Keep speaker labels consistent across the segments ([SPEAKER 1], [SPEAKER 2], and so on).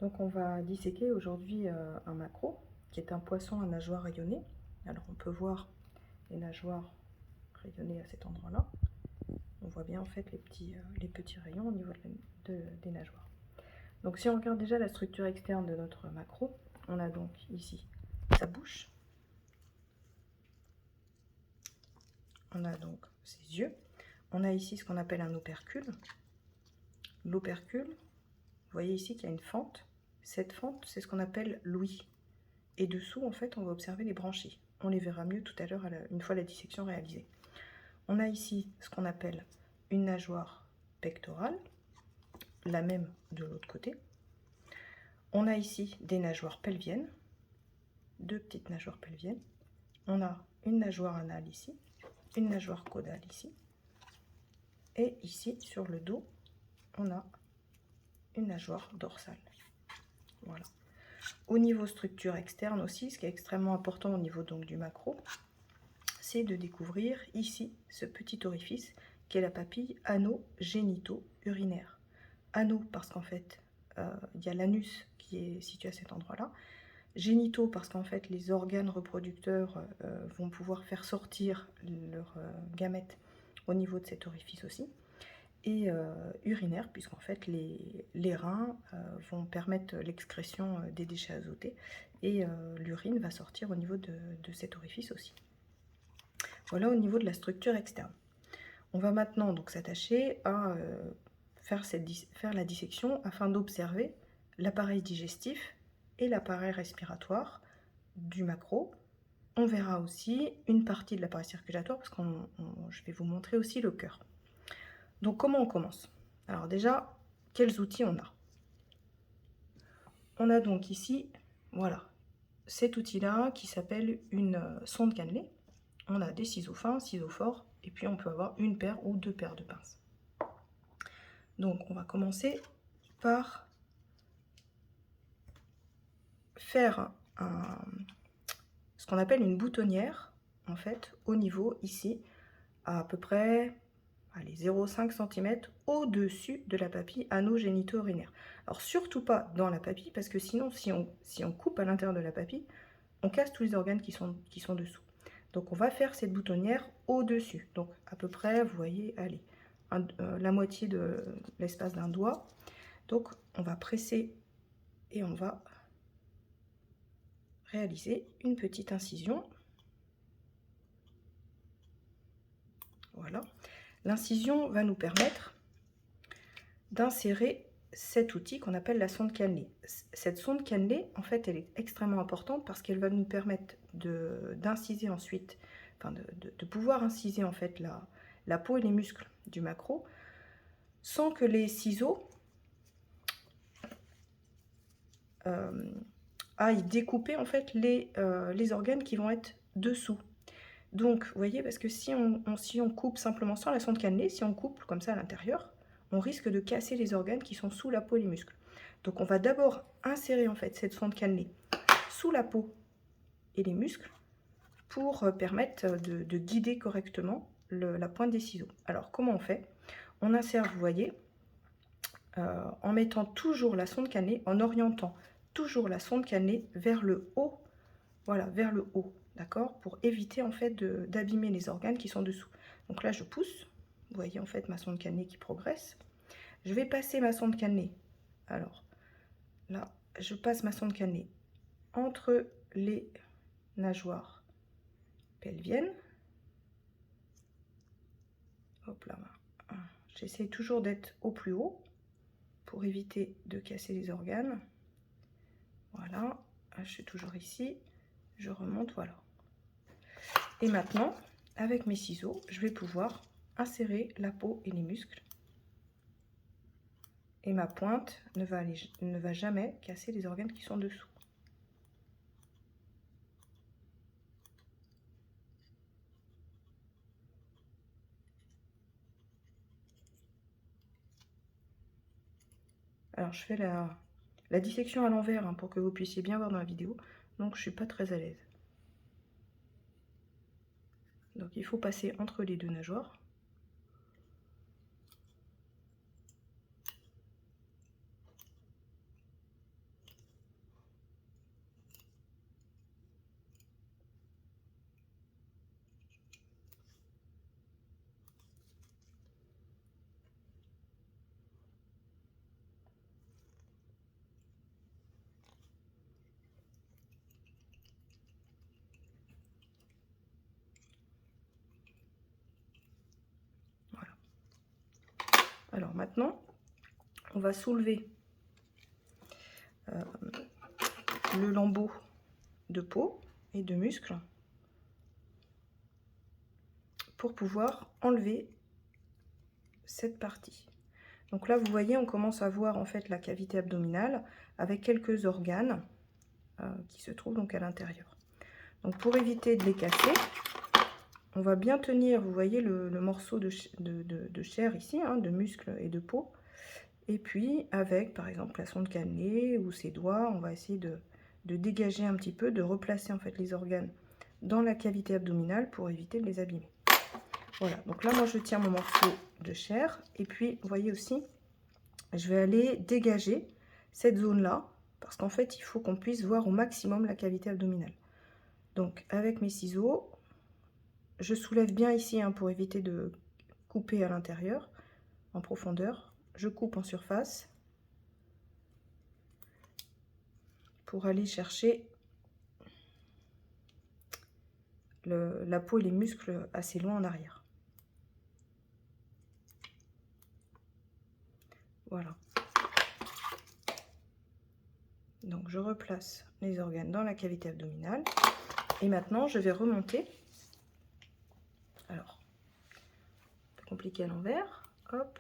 [SPEAKER 1] Donc on va disséquer aujourd'hui un maquereau qui est un poisson à nageoires rayonnées. Alors on peut voir les nageoires rayonnées à cet endroit-là. On voit bien en fait les petits rayons au niveau des nageoires. Donc si on regarde déjà la structure externe de notre maquereau, on a donc ici sa bouche, on a donc ses yeux, on a ici ce qu'on appelle un opercule. L'opercule, vous voyez ici qu'il y a une fente. Cette fente, c'est ce qu'on appelle l'ouïe. Et dessous, en fait, on va observer les branchies. On les verra mieux tout à l'heure, une fois la dissection réalisée. On a ici ce qu'on appelle une nageoire pectorale, la même de l'autre côté. On a ici des nageoires pelviennes, deux petites nageoires pelviennes. On a une nageoire anale ici, une nageoire caudale ici. Et ici, sur le dos, on a une nageoire dorsale. Voilà. Au niveau structure externe aussi, ce qui est extrêmement important au niveau donc du maquereau, c'est de découvrir ici ce petit orifice qui est la papille anogénito-urinaire. Ano parce qu'en fait, il y a l'anus qui est situé à cet endroit-là. Génitaux parce qu'en fait, les organes reproducteurs vont pouvoir faire sortir leurs gamètes au niveau de cet orifice aussi. Et urinaire, puisqu'en fait les reins vont permettre l'excrétion des déchets azotés et l'urine va sortir au niveau de cet orifice aussi. Voilà au niveau de la structure externe. On va maintenant donc s'attacher à faire la dissection afin d'observer l'appareil digestif et l'appareil respiratoire du maquereau. On verra aussi une partie de l'appareil circulatoire parce que je vais vous montrer aussi le cœur. Donc comment on commence? Alors déjà, quels outils on a? On a donc ici, voilà, cet outil-là qui s'appelle une sonde cannelée. On a des ciseaux fins, ciseaux forts, et puis on peut avoir une paire ou deux paires de pinces. Donc on va commencer par faire ce qu'on appelle une boutonnière, en fait, au niveau ici, à peu près 0,5 cm au-dessus de la papille anogénito-urinaire. Alors surtout pas dans la papille, parce que sinon, si on coupe à l'intérieur de la papille, on casse tous les organes qui sont dessous. Donc on va faire cette boutonnière au-dessus. Donc à peu près, vous voyez, allez, la moitié de l'espace d'un doigt. Donc on va presser et on va réaliser une petite incision. Voilà. L'incision va nous permettre d'insérer cet outil qu'on appelle la sonde cannelée. Cette sonde cannelée, en fait, elle est extrêmement importante parce qu'elle va nous permettre d'inciser ensuite, enfin de pouvoir inciser en fait la peau et les muscles du maquereau sans que les ciseaux aillent découper en fait les organes qui vont être dessous. Donc, vous voyez, parce que si on coupe simplement sans la sonde cannelée, si on coupe comme ça à l'intérieur, on risque de casser les organes qui sont sous la peau et les muscles. Donc on va d'abord insérer en fait cette sonde cannelée sous la peau et les muscles pour permettre de guider correctement la pointe des ciseaux. Alors comment on fait? On insère, vous voyez, en mettant toujours la sonde cannelée, en orientant toujours la sonde cannelée vers le haut, voilà, vers le haut, d'accord, pour éviter en fait d'abîmer les organes qui sont dessous. Donc là je pousse, vous voyez en fait ma sonde cannelée qui progresse. Je vais passer ma sonde cannelée, alors là je passe ma sonde cannelée entre les nageoires pelviennes. Hop là, j'essaie toujours d'être au plus haut pour éviter de casser les organes. Voilà, je suis toujours ici, je remonte, voilà. Et maintenant, avec mes ciseaux, je vais pouvoir insérer la peau et les muscles. Et ma pointe ne va jamais casser les organes qui sont dessous. Alors je fais la dissection à l'envers hein, pour que vous puissiez bien voir dans la vidéo. Donc je ne suis pas très à l'aise. Donc il faut passer entre les deux nageoires. maintenant, on va soulever le lambeau de peau et de muscle pour pouvoir enlever cette partie. Donc là, vous voyez, on commence à voir en fait la cavité abdominale avec quelques organes qui se trouvent donc à l'intérieur. Donc pour éviter de les casser, on va bien tenir, vous voyez, le morceau de chair ici, hein, de muscle et de peau. Et puis avec, par exemple, la sonde cannelée ou ses doigts, on va essayer de dégager un petit peu, de replacer en fait les organes dans la cavité abdominale pour éviter de les abîmer. Voilà, donc là, moi, je tiens mon morceau de chair. Et puis, vous voyez aussi, je vais aller dégager cette zone-là, parce qu'en fait, il faut qu'on puisse voir au maximum la cavité abdominale. Donc, avec mes ciseaux, je soulève bien ici hein, pour éviter de couper à l'intérieur, en profondeur. Je coupe en surface pour aller chercher la peau et les muscles assez loin en arrière. Voilà. Donc je replace les organes dans la cavité abdominale. Et maintenant, je vais remonter. Alors, un peu compliqué à l'envers. Hop.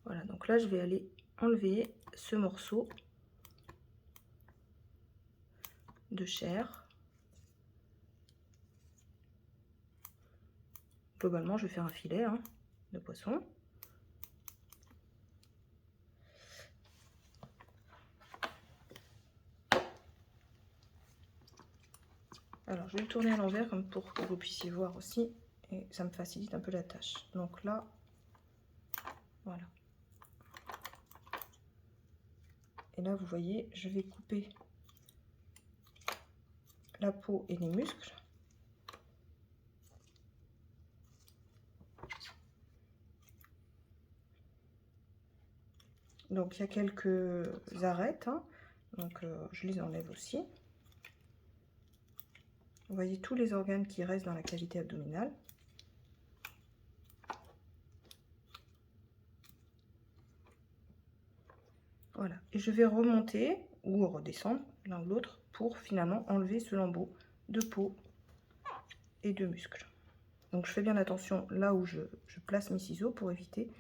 [SPEAKER 1] Voilà, donc là, je vais aller enlever ce morceau de chair. Globalement, je vais faire un filet hein, de poisson. Alors, je vais le tourner à l'envers comme pour que vous puissiez voir aussi. Et ça me facilite un peu la tâche. Donc là, voilà. Et là, vous voyez, je vais couper la peau et les muscles. Donc, il y a quelques arêtes. Hein. Donc, je les enlève aussi. Vous voyez tous les organes qui restent dans la cavité abdominale. Voilà. Et je vais remonter ou redescendre, l'un ou l'autre, pour finalement enlever ce lambeau de peau et de muscles. Donc, je fais bien attention là où je place mes ciseaux pour éviter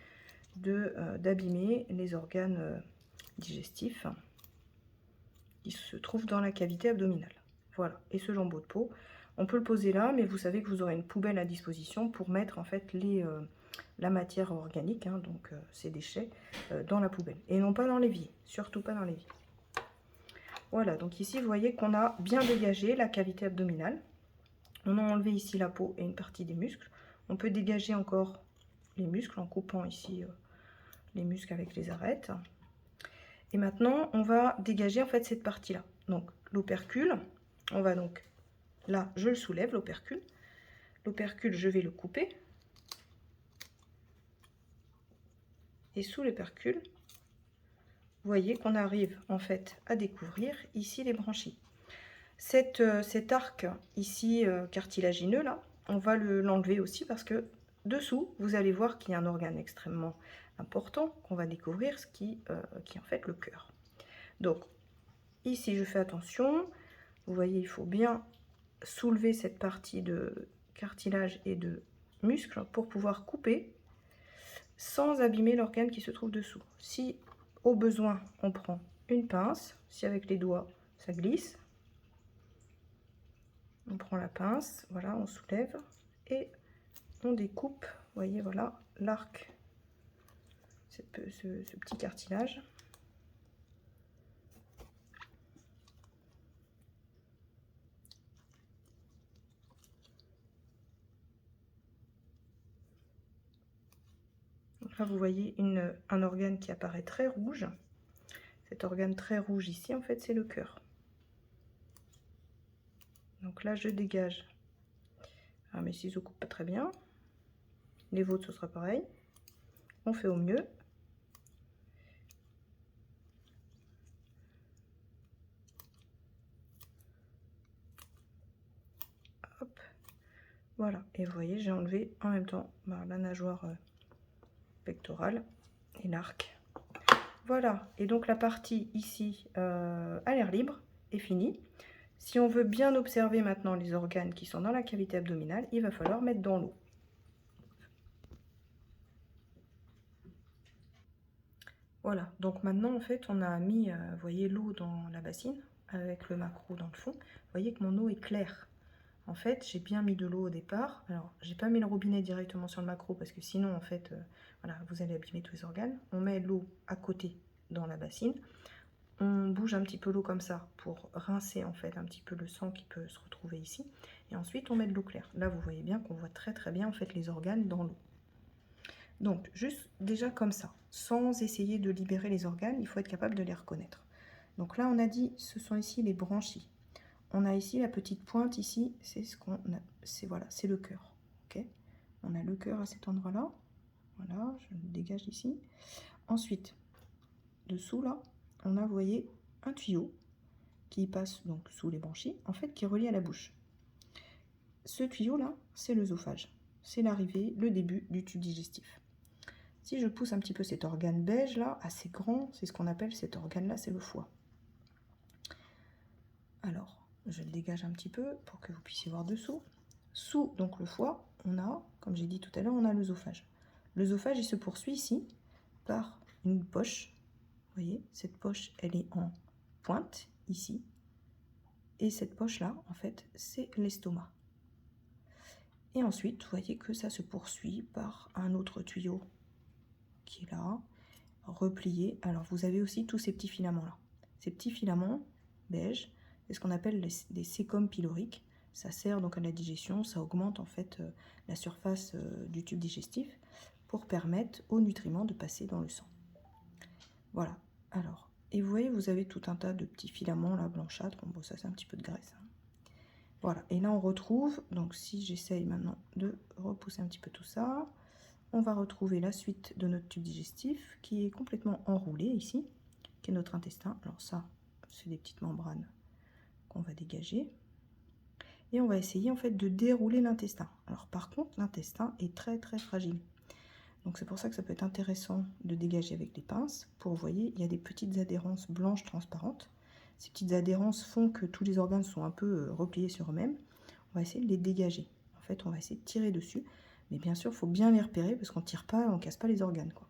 [SPEAKER 1] d'abîmer les organes digestifs qui se trouvent dans la cavité abdominale. Voilà, et ce lambeau de peau, on peut le poser là, mais vous savez que vous aurez une poubelle à disposition pour mettre en fait la matière organique, hein, donc ces déchets, dans la poubelle. Et non pas dans l'évier, surtout pas dans l'évier. Voilà, donc ici vous voyez qu'on a bien dégagé la cavité abdominale. On a enlevé ici la peau et une partie des muscles. On peut dégager encore les muscles en coupant ici les muscles avec les arêtes. Et maintenant, on va dégager en fait cette partie-là. Donc l'opercule, on va donc, là je le soulève l'opercule. L'opercule, je vais le couper. Et sous l'opercule, vous voyez qu'on arrive en fait à découvrir ici les branchies. Cet arc ici cartilagineux là, on va l'enlever aussi parce que dessous, vous allez voir qu'il y a un organe extrêmement important qu'on va découvrir, ce qui est en fait le cœur. Donc ici, je fais attention. Vous voyez, il faut bien soulever cette partie de cartilage et de muscle pour pouvoir couper sans abîmer l'organe qui se trouve dessous. Si au besoin, on prend une pince, si avec les doigts, ça glisse, on prend la pince, voilà, on soulève et on découpe, vous voyez, voilà, l'arc, ce petit cartilage. Donc là, vous voyez un organe qui apparaît très rouge. Cet organe très rouge ici, en fait, c'est le cœur. Donc là, je dégage. Alors, mes ciseaux coupent pas très bien. Les vôtres, ce sera pareil. On fait au mieux. Hop. Voilà, et vous voyez, j'ai enlevé en même temps la nageoire pectorale et l'arc. Voilà, et donc la partie ici à l'air libre est finie. Si on veut bien observer maintenant les organes qui sont dans la cavité abdominale, il va falloir mettre dans l'eau. Voilà, donc maintenant en fait on a mis, vous voyez, l'eau dans la bassine avec le maquereau dans le fond. Vous voyez que mon eau est claire. En fait, j'ai bien mis de l'eau au départ. Alors, j'ai pas mis le robinet directement sur le maquereau parce que sinon, en fait, voilà, vous allez abîmer tous les organes. On met l'eau à côté dans la bassine. On bouge un petit peu l'eau comme ça pour rincer en fait un petit peu le sang qui peut se retrouver ici. Et ensuite, on met de l'eau claire. Là, vous voyez bien qu'on voit très très bien en fait les organes dans l'eau. Donc, juste déjà comme ça, sans essayer de libérer les organes, il faut être capable de les reconnaître. Donc là, on a dit, ce sont ici les branchies. On a ici la petite pointe ici, c'est ce qu'on a, c'est voilà, c'est le cœur. Ok, on a le cœur à cet endroit-là. Voilà, je le dégage ici. Ensuite, dessous là, on a, vous voyez, un tuyau qui passe donc sous les branchies, en fait, qui est relié à la bouche. Ce tuyau là, c'est l'œsophage. C'est l'arrivée, le début du tube digestif. Si je pousse un petit peu cet organe beige là, assez grand, c'est ce qu'on appelle cet organe là, c'est le foie. Alors, je le dégage un petit peu pour que vous puissiez voir dessous. Sous donc le foie, on a, comme j'ai dit tout à l'heure, on a l'œsophage. L'œsophage, il se poursuit ici par une poche. Vous voyez, cette poche, elle est en pointe ici. Et cette poche-là, en fait, c'est l'estomac. Et ensuite, vous voyez que ça se poursuit par un autre tuyau qui est là, replié. Alors, vous avez aussi tous ces petits filaments-là. Ces petits filaments beige, c'est ce qu'on appelle des sécomes pyloriques. Ça sert donc à la digestion, ça augmente en fait la surface du tube digestif pour permettre aux nutriments de passer dans le sang. Voilà, alors, et vous voyez, vous avez tout un tas de petits filaments là, blanchâtres. Bon, ça c'est un petit peu de graisse. Hein. Voilà, et là on retrouve, donc si j'essaye maintenant de repousser un petit peu tout ça, on va retrouver la suite de notre tube digestif qui est complètement enroulé ici, qui est notre intestin. Alors ça, c'est des petites membranes qu'on va dégager. Et on va essayer en fait de dérouler l'intestin. Alors par contre, l'intestin est très très fragile. Donc c'est pour ça que ça peut être intéressant de dégager avec les pinces. Pour, vous voyez, il y a des petites adhérences blanches transparentes. Ces petites adhérences font que tous les organes sont un peu repliés sur eux-mêmes. On va essayer de les dégager. En fait, on va essayer de tirer dessus. Mais bien sûr, il faut bien les repérer parce qu'on ne tire pas, on ne casse pas les organes, quoi.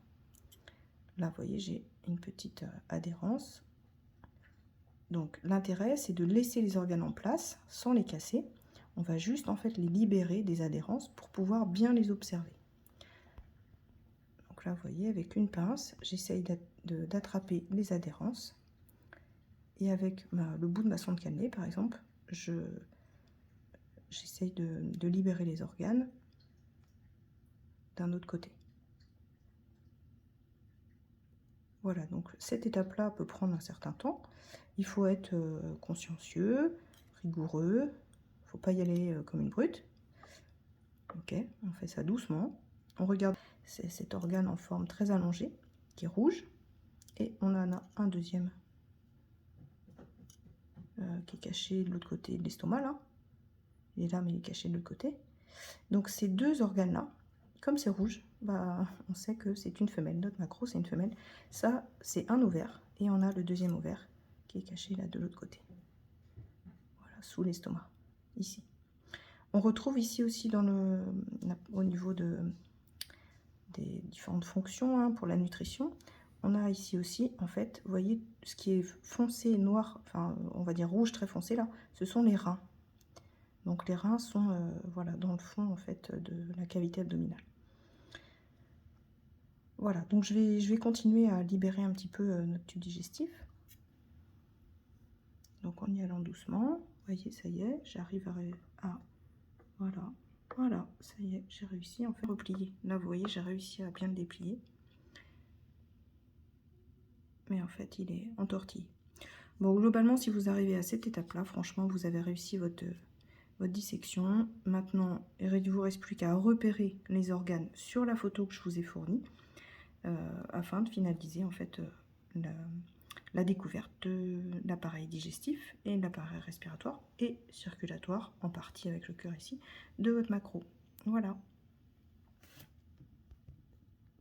[SPEAKER 1] Là, vous voyez, j'ai une petite adhérence. Donc l'intérêt, c'est de laisser les organes en place sans les casser. On va juste en fait les libérer des adhérences pour pouvoir bien les observer. Donc là, vous voyez, avec une pince, j'essaye d'attraper les adhérences. Et avec le bout de ma sonde cannelée, par exemple, j'essaye de libérer les organes d'un autre côté. Voilà, donc cette étape-là peut prendre un certain temps. Il faut être consciencieux, rigoureux. Il ne faut pas y aller comme une brute. Ok, on fait ça doucement. On regarde cet organe en forme très allongée, qui est rouge. Et on en a un deuxième qui est caché de l'autre côté de l'estomac, là. Il est là, mais il est caché de l'autre côté. Donc ces deux organes-là, comme c'est rouge, bah, on sait que c'est une femelle. Notre maquereau, c'est une femelle. Ça, c'est un ovaire. Et on a le deuxième ovaire qui est caché là de l'autre côté. Voilà, sous l'estomac, ici. On retrouve ici aussi au niveau des différentes fonctions hein, pour la nutrition. On a ici aussi, en fait, vous voyez, ce qui est foncé, noir, enfin, on va dire rouge très foncé là, ce sont les reins. Donc les reins sont voilà, dans le fond en fait de la cavité abdominale. Voilà, donc je vais continuer à libérer un petit peu notre tube digestif. Donc en y allant doucement, vous voyez, ça y est, j'arrive à voilà, ça y est, j'ai réussi à en faire replier. Là, vous voyez, j'ai réussi à bien le déplier. Mais en fait, il est entortillé. Bon, globalement, si vous arrivez à cette étape-là, franchement, vous avez réussi votre dissection. Maintenant, il ne vous reste plus qu'à repérer les organes sur la photo que je vous ai fournie afin de finaliser en fait la découverte de l'appareil digestif et l'appareil respiratoire et circulatoire, en partie avec le cœur ici, de votre macro. Voilà.